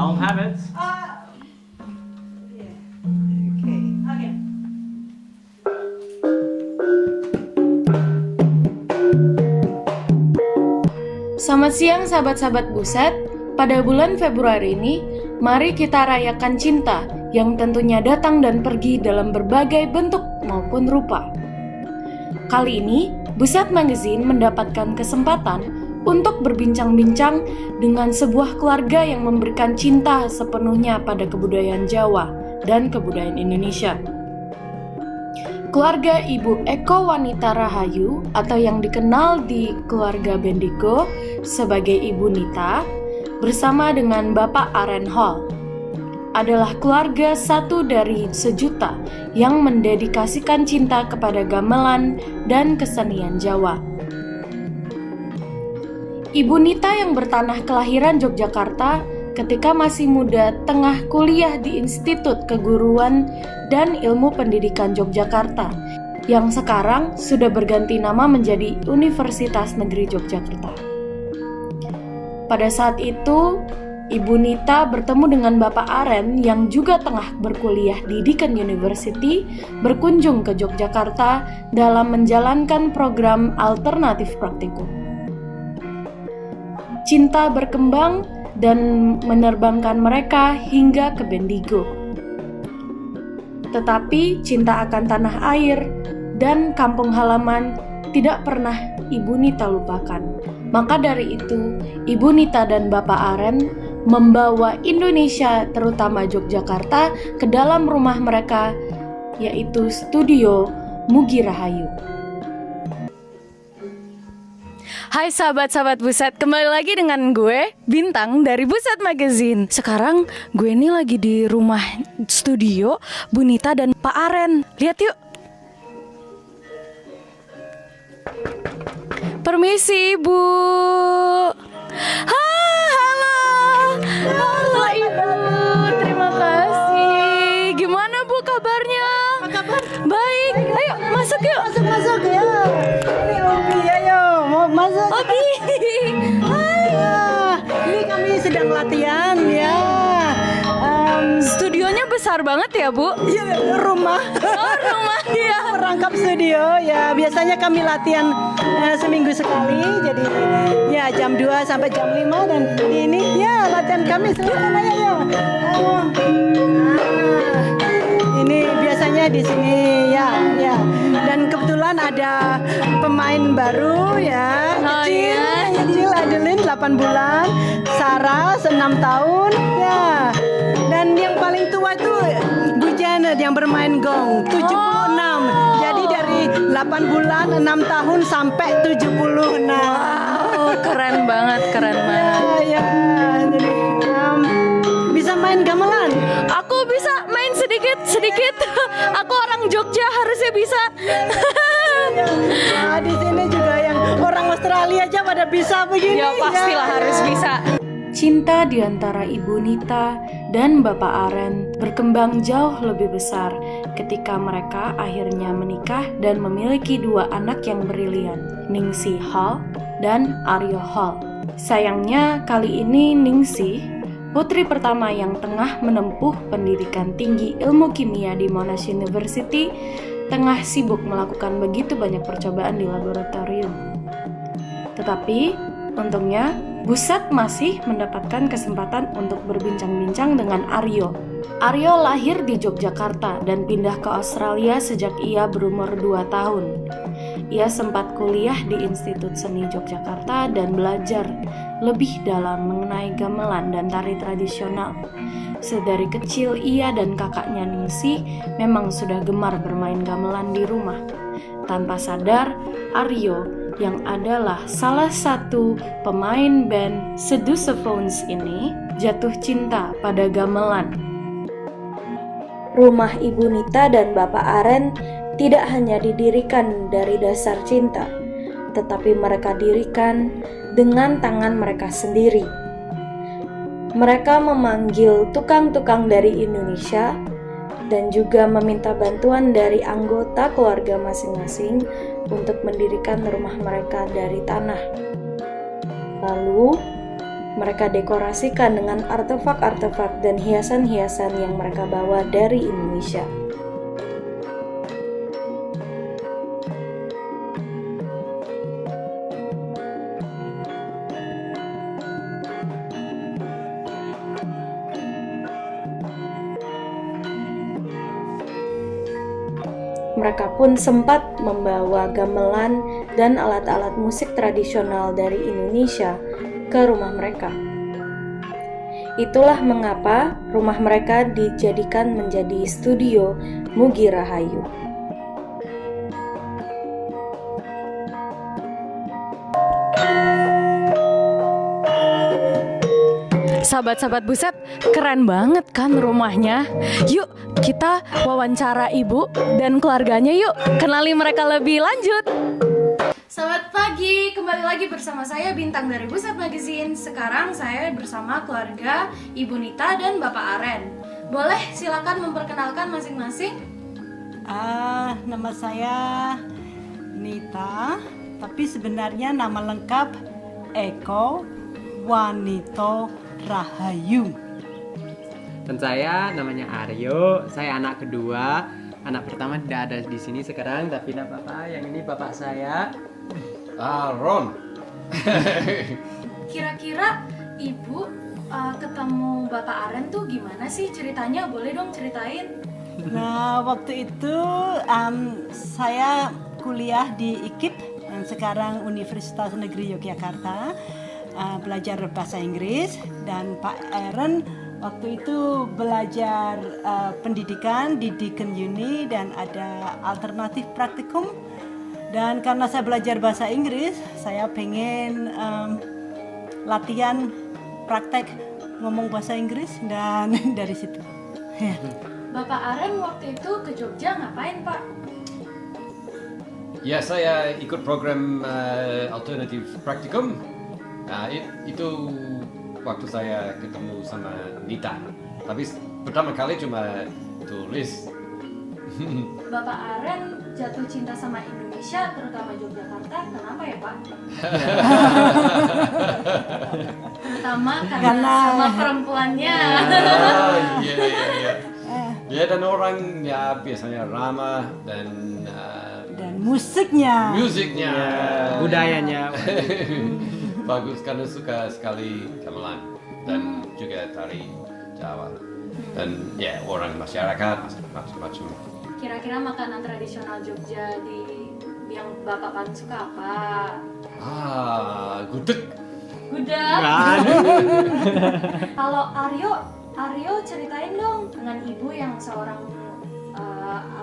Home habits. Yeah. Okay. Okay. Selamat siang sahabat-sahabat Buset. Pada bulan Februari ini, mari kita rayakan cinta yang tentunya datang dan pergi dalam berbagai bentuk maupun rupa. Kali ini, Buset Magazine mendapatkan kesempatan untuk berbincang-bincang dengan sebuah keluarga yang memberikan cinta sepenuhnya pada kebudayaan Jawa dan kebudayaan Indonesia. Keluarga Ibu Eko Wanita Rahayu atau yang dikenal di keluarga Bendigo sebagai Ibu Nita bersama dengan Bapak Aren Hall adalah keluarga satu dari sejuta yang mendedikasikan cinta kepada gamelan dan kesenian Jawa. Ibu Nita yang bertanah kelahiran Yogyakarta ketika masih muda tengah kuliah di Institut Keguruan dan Ilmu Pendidikan Yogyakarta yang sekarang sudah berganti nama menjadi Universitas Negeri Yogyakarta. Pada saat itu, Ibu Nita bertemu dengan Bapak Aren yang juga tengah berkuliah di Deakin University berkunjung ke Yogyakarta dalam menjalankan program alternatif praktikum. Cinta berkembang dan menerbangkan mereka hingga ke Bendigo. Tetapi cinta akan tanah air dan kampung halaman tidak pernah Ibu Nita lupakan. Maka dari itu, Ibu Nita dan Bapak Aren membawa Indonesia, terutama Yogyakarta, ke dalam rumah mereka, yaitu Studio Mugi Rahayu. Hai sahabat-sahabat Buset, kembali lagi dengan gue, Bintang dari Buset Magazine. Sekarang gue ini lagi di rumah studio Bu Nita dan Pak Aren. Lihat yuk. Permisi Bu. Halo. Halo Ibu. Terima kasih. Gimana Bu kabarnya? Kabar? Baik. Ayo masuk yuk. Masuk ya. Ini Obi, ayo mau masuk. Obi. Hai. Ini kami sedang latihan ya. Studionya besar banget ya Bu? Iya, rumah. Oh rumah ya. Merangkap studio ya. Biasanya kami latihan seminggu sekali. Jadi ya jam 2 sampai jam 5 dan ini ya latihan kami silakan ayo. Ini biasanya di sini ya. Dan kebetulan ada pemain baru ya. Oh, Kecil, iya. kecil Adeline 8 bulan, Sarah 6 tahun ya. Dan yang paling tua itu Bu Janet yang bermain gong 76. Jadi dari 8 bulan, 6 tahun sampai 76. Oh keren banget. Ya. Jadi bisa main gamelan. Aku bisa main sedikit. Aku orang Jogja harusnya bisa. Nah, di sini juga yang orang Australia aja pada bisa begini. Ya pastilah harus bisa. Cinta di antara Ibu Nita dan Bapak Aren berkembang jauh lebih besar ketika mereka akhirnya menikah dan memiliki 2 anak yang brilian, Ningsih Hall dan Aryo Hall. Sayangnya kali ini Ningsih, putri pertama yang tengah menempuh pendidikan tinggi ilmu kimia di Monash University, tengah sibuk melakukan begitu banyak percobaan di laboratorium. Tetapi, untungnya, Buset masih mendapatkan kesempatan untuk berbincang-bincang dengan Aryo. Aryo lahir di Yogyakarta dan pindah ke Australia sejak ia berumur 2 tahun. Ia sempat kuliah di Institut Seni Yogyakarta dan belajar lebih dalam mengenai gamelan dan tari tradisional. Sedari kecil ia dan kakaknya Ningsih memang sudah gemar bermain gamelan di rumah. Tanpa sadar, Aryo yang adalah salah satu pemain band Sedusephones ini jatuh cinta pada gamelan. Rumah Ibu Nita dan Bapak Aren tidak hanya didirikan dari dasar cinta, tetapi mereka dirikan dengan tangan mereka sendiri. Mereka memanggil tukang-tukang dari Indonesia dan juga meminta bantuan dari anggota keluarga masing-masing untuk mendirikan rumah mereka dari tanah. Lalu, Mereka dekorasikan dengan artefak-artefak dan hiasan-hiasan yang mereka bawa dari Indonesia. Mereka pun sempat membawa gamelan dan alat-alat musik tradisional dari Indonesia ke rumah mereka. Itulah mengapa rumah mereka dijadikan menjadi studio Mugi Rahayu. Sahabat-sahabat Buset, keren banget kan rumahnya? Yuk, kita wawancara ibu dan keluarganya yuk. Kenali mereka lebih lanjut. Selamat pagi, kembali lagi bersama saya Bintang dari Buset Magazine. Sekarang saya bersama keluarga Ibu Nita dan Bapak Aren. Boleh silakan memperkenalkan masing-masing? Nama saya Nita, tapi sebenarnya nama lengkap Eko Wanito Rahayu. Dan saya namanya Aryo, saya anak kedua. Anak pertama tidak ada di sini sekarang, tapi tidak apa-apa. Yang ini bapak saya. Ron. Kira-kira Ibu ketemu Bapak Aren tuh gimana sih ceritanya? Boleh dong ceritain? Nah, waktu itu saya kuliah di IKIP, sekarang Universitas Negeri Yogyakarta, belajar bahasa Inggris, dan Pak Eren waktu itu belajar pendidikan di Deakin Uni dan ada alternatif praktikum. Dan karena saya belajar bahasa Inggris, saya pengen latihan praktek ngomong bahasa Inggris, dan dari situ. Bapak Aren waktu itu ke Jogja ngapain, Pak? Ya, saya ikut program alternatif praktikum. Nah, itu waktu saya ketemu sama Nita. Tapi pertama kali cuma tulis. Bapak Aren jatuh cinta sama Indonesia, terutama Yogyakarta. Kenapa ya, Pak? Terutama karena sama perempuannya. Oh, iya. Ya, dan orang ya biasanya ramah dan musiknya. Budayanya. Bagus karena suka sekali gamelan dan juga tari Jawa. Dan ya orang masyarakat macam-macam. Kira-kira makanan tradisional Jogja yang Bapak paling suka apa? Gudeg. Gudeg. Kalau Aryo ceritain dong, dengan ibu yang seorang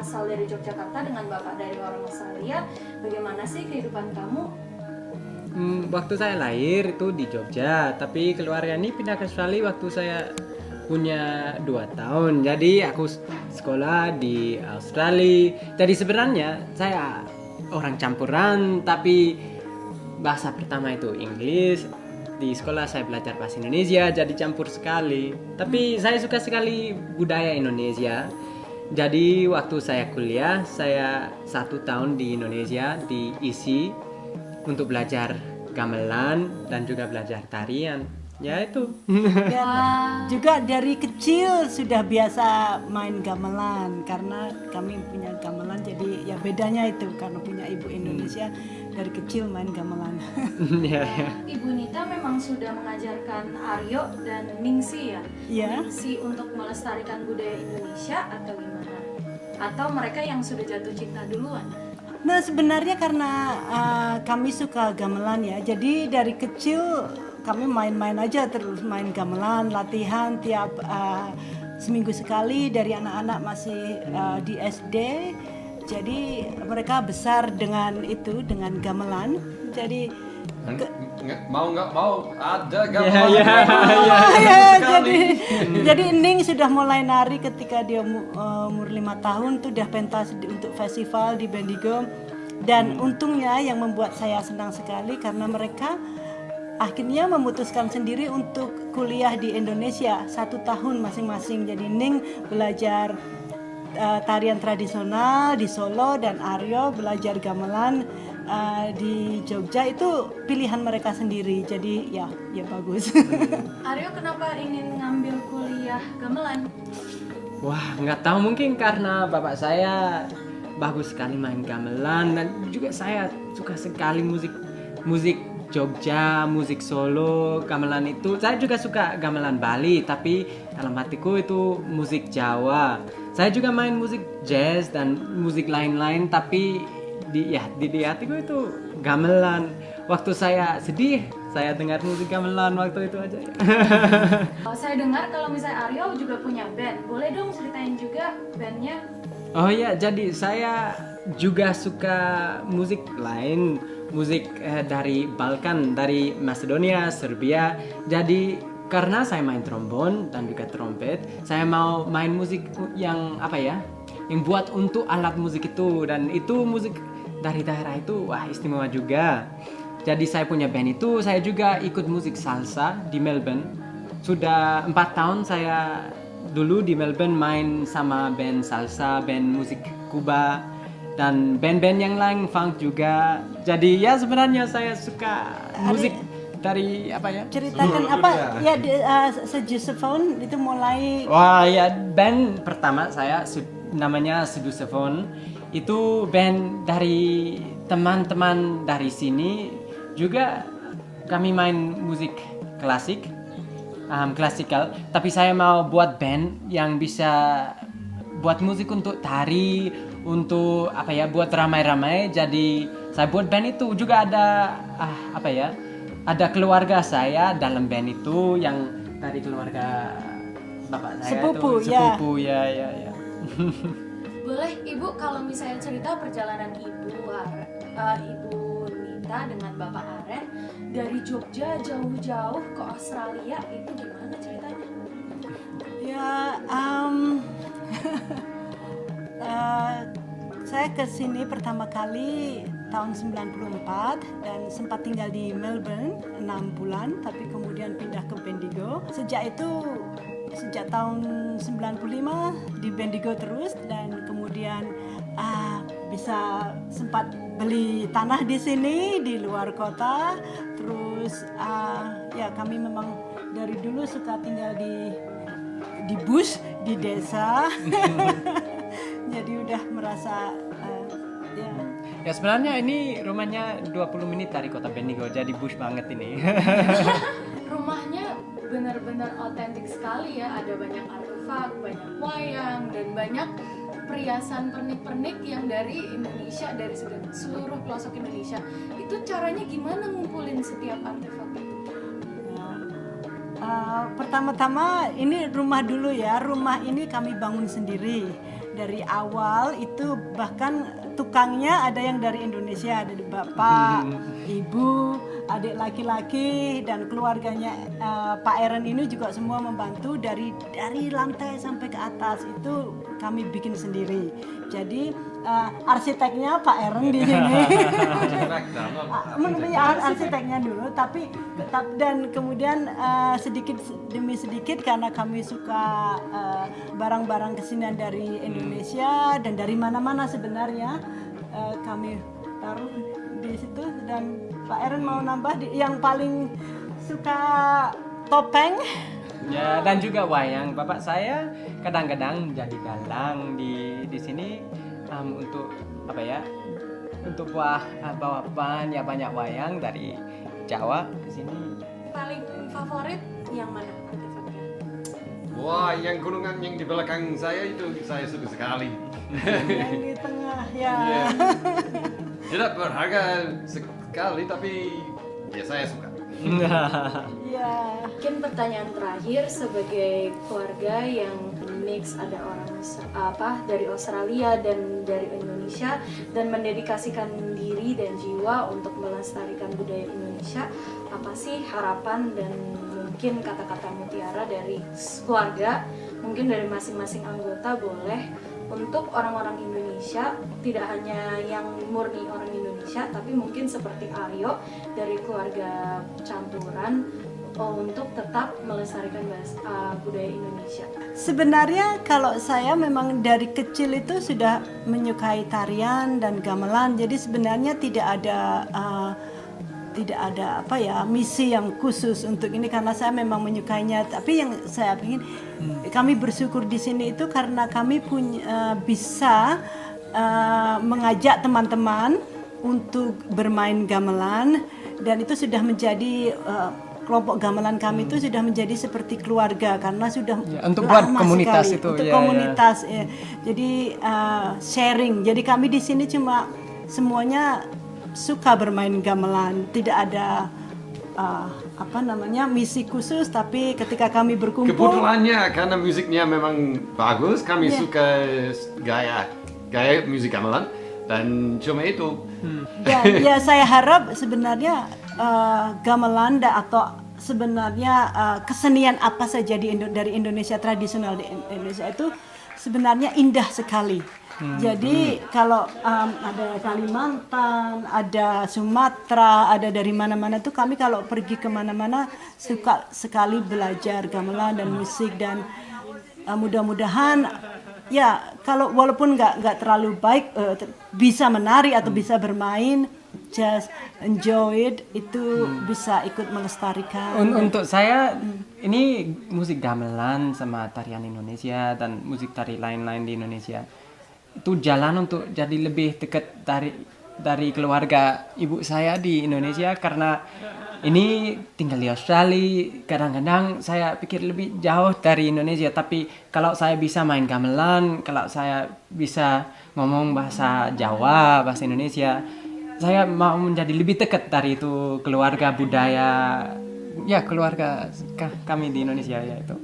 asal dari Yogyakarta dengan bapak dari orang Australia, bagaimana sih kehidupan kamu? Waktu saya lahir itu di Jogja, tapi keluarga ini pindah ke Australia waktu saya punya 2 tahun. Jadi aku sekolah di Australia. Jadi sebenarnya saya orang campuran, tapi bahasa pertama itu Inggris. Di sekolah saya belajar bahasa Indonesia, jadi campur sekali. Tapi saya suka sekali budaya Indonesia. Jadi waktu saya kuliah, saya 1 tahun di Indonesia diisi untuk belajar gamelan dan juga belajar tarian. Ya itu. Dan juga dari kecil sudah biasa main gamelan, karena kami punya gamelan, jadi ya bedanya itu karena punya ibu Indonesia dari kecil main gamelan. Ya. Ibu Nita memang sudah mengajarkan Aryo dan Ningsi ya? Iya. Ningsi untuk melestarikan budaya Indonesia atau gimana? Atau mereka yang sudah jatuh cinta duluan? Nah, sebenarnya karena kami suka gamelan ya, jadi dari kecil kami main-main aja, terus main gamelan, latihan tiap seminggu sekali dari anak-anak masih di SD. Jadi mereka besar dengan itu, dengan gamelan. Jadi mau nggak mau ada gamelan. Jadi Ning sudah mulai nari ketika dia umur 5 tahun tuh, udah pentas untuk festival di Bendigo. Dan untungnya yang membuat saya senang sekali karena mereka akhirnya memutuskan sendiri untuk kuliah di Indonesia 1 tahun masing-masing. Jadi Ning belajar tarian tradisional di Solo dan Aryo belajar gamelan di Jogja itu pilihan mereka sendiri. Jadi ya bagus. Aryo kenapa ingin ngambil kuliah gamelan? Wah, nggak tahu, mungkin karena bapak saya bagus sekali main gamelan dan juga saya suka sekali musik Jogja, musik Solo, gamelan itu. Saya juga suka gamelan Bali, tapi dalam hatiku itu musik Jawa. Saya juga main musik jazz dan musik lain-lain, tapi di hatiku itu gamelan. Waktu saya sedih, saya dengar musik gamelan waktu itu aja. Saya dengar kalau misalnya Aryo juga punya band. Boleh dong ceritain juga bandnya? Oh iya, jadi saya juga suka musik lain, musik dari Balkan, dari Macedonia, Serbia. Jadi karena saya main trombon dan juga trompet, saya mau main musik yang yang buat untuk alat musik itu, dan itu musik dari daerah itu istimewa juga. Jadi saya punya band itu, saya juga ikut musik salsa di Melbourne. Sudah 4 tahun saya dulu di Melbourne main sama band salsa, band musik Kuba, dan band-band yang lain, funk juga. Jadi ya sebenarnya saya suka musik dari Ceritakan Sedusophone itu mulai. Wah ya, band pertama saya namanya Sedusophone. Itu band dari teman-teman dari sini. Juga kami main musik klasik, klasikal. Tapi saya mau buat band yang bisa buat musik untuk tari, untuk buat ramai-ramai. Jadi saya buat band itu. Juga ada ada keluarga saya dalam band itu yang dari keluarga bapak saya. Sepupu ya. Boleh Ibu kalau misalnya cerita perjalanan Ibu Nita dengan Bapak Aren dari Jogja jauh-jauh ke Australia, itu gimana ceritanya? Saya ke sini pertama kali tahun 94 dan sempat tinggal di Melbourne 6 bulan, tapi kemudian pindah ke Bendigo. Sejak tahun 95 di Bendigo terus, dan kemudian bisa sempat beli tanah di sini di luar kota. Terus kami memang dari dulu suka tinggal di bush, di desa. Jadi udah merasa Ya sebenarnya ini rumahnya 20 menit dari kota Bendigo, jadi bush banget ini. Rumahnya benar-benar otentik sekali ya, ada banyak artefak, banyak wayang, dan banyak perhiasan pernik-pernik yang dari Indonesia, dari seluruh pelosok Indonesia. Itu caranya gimana ngumpulin setiap artefak itu? Pertama-tama ini rumah dulu ya. Rumah ini kami bangun sendiri. Dari awal itu bahkan tukangnya ada yang dari Indonesia, ada bapak, ibu, adik laki-laki, dan keluarganya Pak Eren ini juga semua membantu dari lantai sampai ke atas itu kami bikin sendiri. Jadi arsiteknya Pak Eren di sini. Arsiteknya dulu, tapi dan kemudian sedikit demi sedikit karena kami suka barang-barang kesenian dari Indonesia dan dari mana-mana sebenarnya, kami taruh di situ. Dan Pak Eren mau nambah yang paling suka topeng. Ya, dan juga wayang. Bapak saya kadang-kadang jadi dalang di sini untuk untuk bawa banyak wayang dari Jawa ke sini. Paling favorit yang mana artefaknya? Wah, yang gunungan yang di belakang saya itu saya suka sekali. Yang di tengah ya. Yeah. Tidak berharga sekali, tapi ya saya suka. Ya. Mungkin pertanyaan terakhir, sebagai keluarga yang mix, ada orang dari Australia dan dari Indonesia, dan mendedikasikan diri dan jiwa untuk melestarikan budaya Indonesia, apa sih harapan dan mungkin kata-kata mutiara dari keluarga, mungkin dari masing-masing anggota boleh, untuk orang-orang Indonesia, tidak hanya yang murni orang Indonesia, tapi mungkin seperti Aryo dari keluarga campuran, untuk tetap melestarikan budaya Indonesia? Sebenarnya kalau saya memang dari kecil itu sudah menyukai tarian dan gamelan, jadi sebenarnya tidak ada apa ya misi yang khusus untuk ini karena saya memang menyukainya. Tapi yang saya ingin kami bersyukur di sini itu karena kami punya bisa mengajak teman-teman untuk bermain gamelan, dan itu sudah menjadi kelompok gamelan kami itu sudah menjadi seperti keluarga karena sudah untuk buat lama komunitas sekali. itu, untuk ya, komunitas ya. Jadi sharing. Jadi kami di sini cuma semuanya suka bermain gamelan, tidak ada misi khusus, tapi ketika kami berkumpul Kebetulannya karena musiknya memang bagus, kami suka gaya musik gamelan dan cuma itu. ya saya harap sebenarnya gamelan atau sebenarnya kesenian apa saja dari Indonesia tradisional di Indonesia itu sebenarnya indah sekali. Jadi kalau ada Kalimantan, ada Sumatera, ada dari mana-mana tuh kami kalau pergi kemana-mana suka sekali belajar gamelan dan musik, dan mudah-mudahan ya kalau walaupun nggak terlalu baik bisa menari atau bisa bermain, just enjoy it, itu bisa ikut melestarikan. Untuk saya ini musik gamelan sama tarian Indonesia dan musik tari lain-lain di Indonesia itu jalan untuk jadi lebih dekat dari keluarga ibu saya di Indonesia, karena ini tinggal di Australia. Kadang-kadang saya pikir lebih jauh dari Indonesia, tapi kalau saya bisa main gamelan, kalau saya bisa ngomong bahasa Jawa, bahasa Indonesia, saya mau menjadi lebih dekat dari itu keluarga budaya, ya keluarga kami di Indonesia ya itu.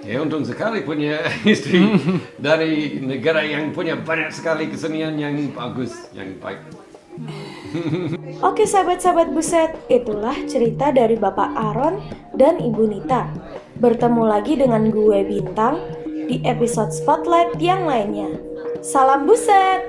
Ya untung sekali punya istri dari negara yang punya banyak sekali kesenian yang bagus, yang baik. Oke sahabat-sahabat Buset, itulah cerita dari Bapak Aaron dan Ibu Nita. Bertemu lagi dengan gue Bintang di episode Spotlight yang lainnya. Salam Buset!